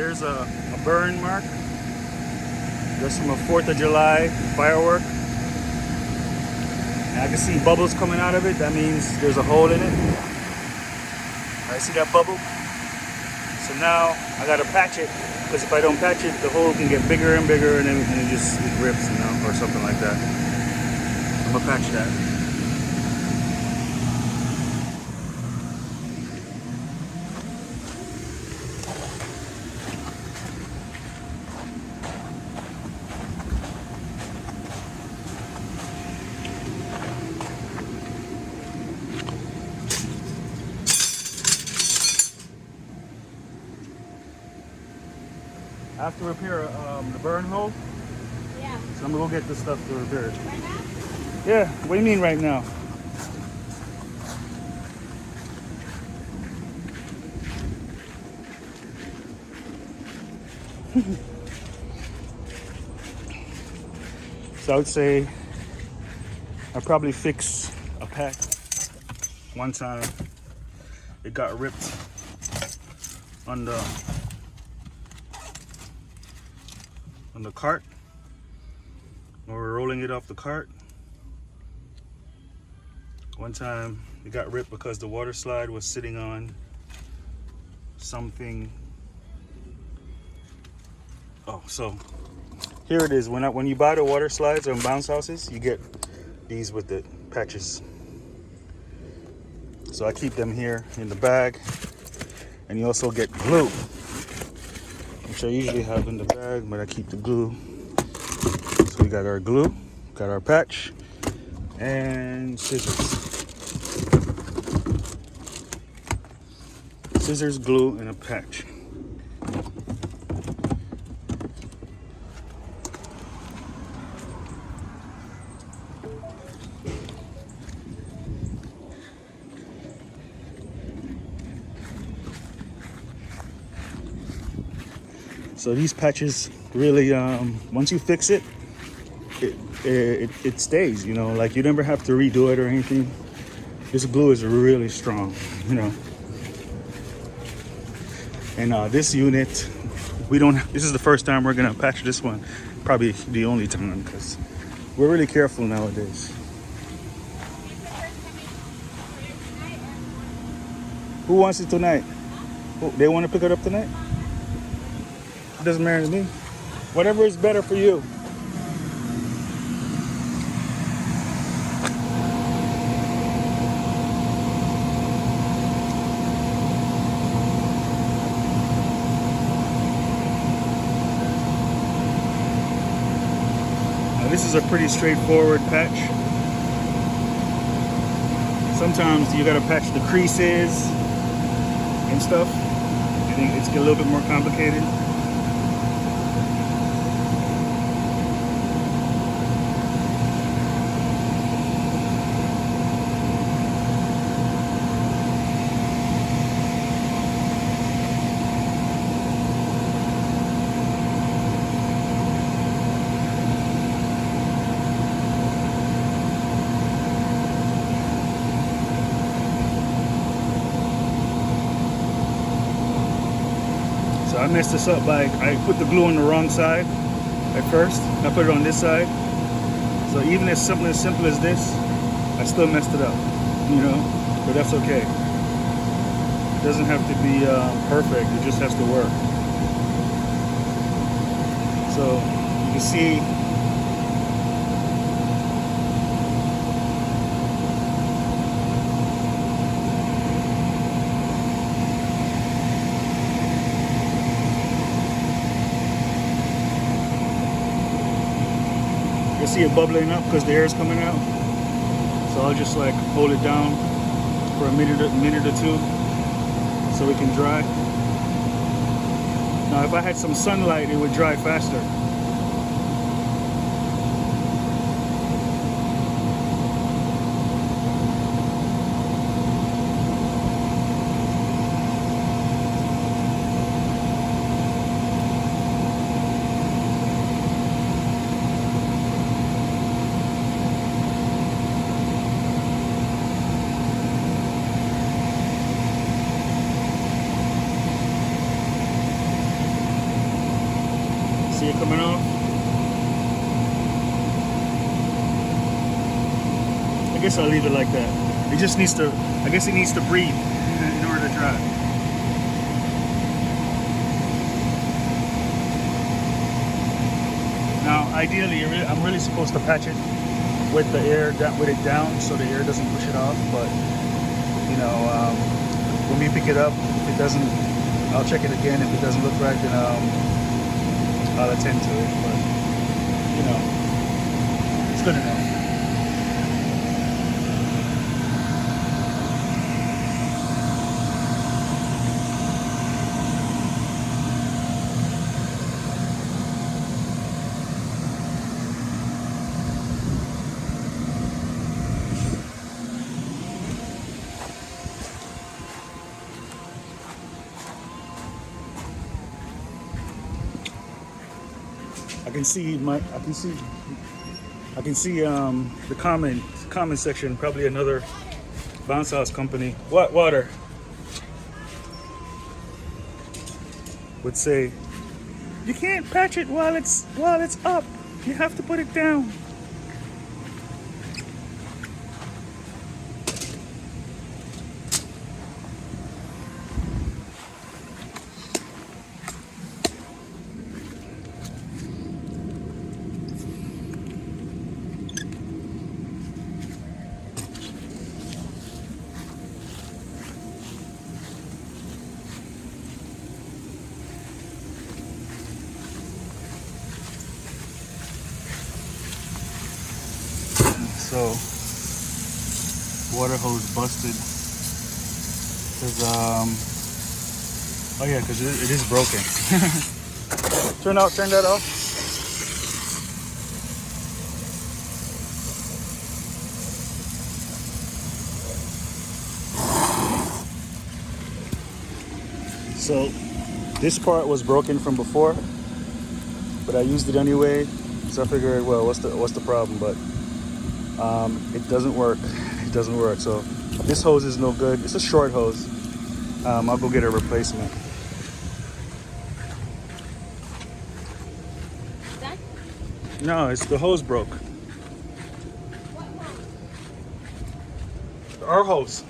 there's a burn mark. That's from a 4th of July firework. And I can see bubbles coming out of it. That means there's a hole in it. I see that bubble. So now I gotta patch it, because if I don't patch it, the hole can get bigger and bigger, and then it rips, you know, or something like that. I'm gonna patch that. I have to repair the burn hole. Yeah. So I'm gonna go get the stuff to repair it. Right now? Yeah, what do you mean right now? So I would say I probably fix a pack. One time it got ripped on the cart when we were rolling it off the cart. One time it got ripped because the water slide was sitting on something. Oh, so here it is. When you buy the water slides on bounce houses, you get these with the patches. So I keep them here in the bag, and you also get glue, which I usually have in the bag, but I keep the glue. So we got our glue, got our patch, and scissors. Scissors, glue, and a patch. So these patches really, once you fix it, it stays, you know, like you never have to redo it or anything. This glue is really strong, you know. And this unit, this is the first time we're gonna patch this one. Probably the only time, because we're really careful nowadays. Who wants it tonight? They want to pick it up tonight? It doesn't matter to me. Whatever is better for you. Now, this is a pretty straightforward patch. Sometimes you gotta patch the creases and stuff. I think it's a little bit more complicated. So I messed this up by, I put the glue on the wrong side at first. I put it on this side. So even if something as simple as this, I still messed it up, you know, but that's okay. It doesn't have to be perfect, it just has to work. So you can see you see it bubbling up because the air is coming out. So I'll just like hold it down for a minute or two so it can dry. Now if I had some sunlight, it would dry faster. See it coming off? I guess I'll leave it like that. It just needs to, I guess it needs to breathe in order to dry. Now, ideally, I'm really supposed to patch it with the air, with it down, so the air doesn't push it off. But you know, when we pick it up, if it doesn't, I'll check it again. If it doesn't look right, then I'll attend to it. But you know, it's good enough. I can see the comment section, probably another bounce house company, water, would say, you can't patch it while it's up. You have to put it down. So, water hose busted. Cause oh yeah, cause it is broken. Turn that off. So, this part was broken from before, but I used it anyway. So I figured, well, what's the problem? But it doesn't work. It doesn't work. So this hose is no good. It's a short hose. I'll go get a replacement. Done? No, it's the hose broke. What hose? Our hose.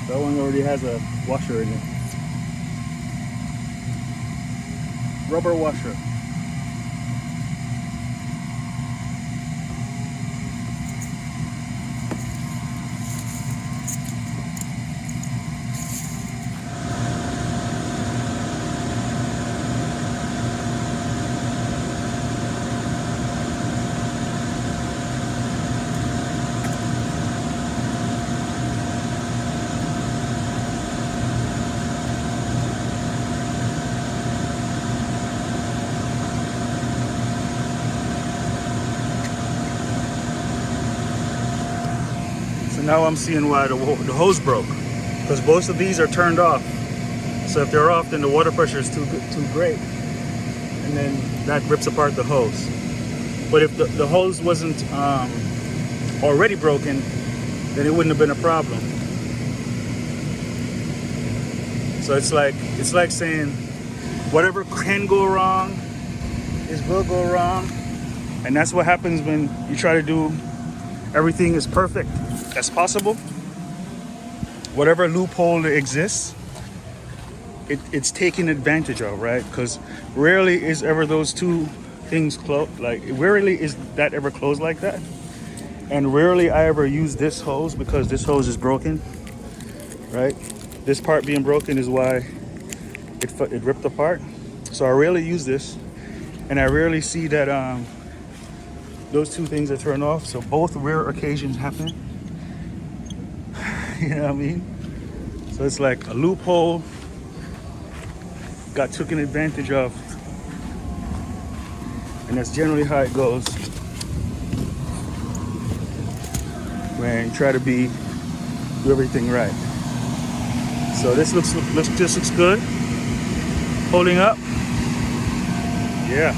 That one already has a washer in it. Rubber washer. Now I'm seeing why the hose broke, because both of these are turned off. So if they're off, then the water pressure is too great, and then that rips apart the hose. But if the hose wasn't already broken, then it wouldn't have been a problem. So it's like saying, whatever can go wrong will go wrong. And that's what happens when you try to do everything as perfect as possible. Whatever loophole that exists, it's taken advantage of, right? Because rarely is ever those two things closed. Like, rarely is that ever closed like that. And rarely I ever use this hose because this hose is broken, right? This part being broken is why it ripped apart. So I rarely use this, and I rarely see that those two things are turned off. So both rare occasions happen. You know what I mean? So it's like a loophole got taken advantage of, and that's generally how it goes when you try to do everything right. So this looks good. Holding up. Yeah.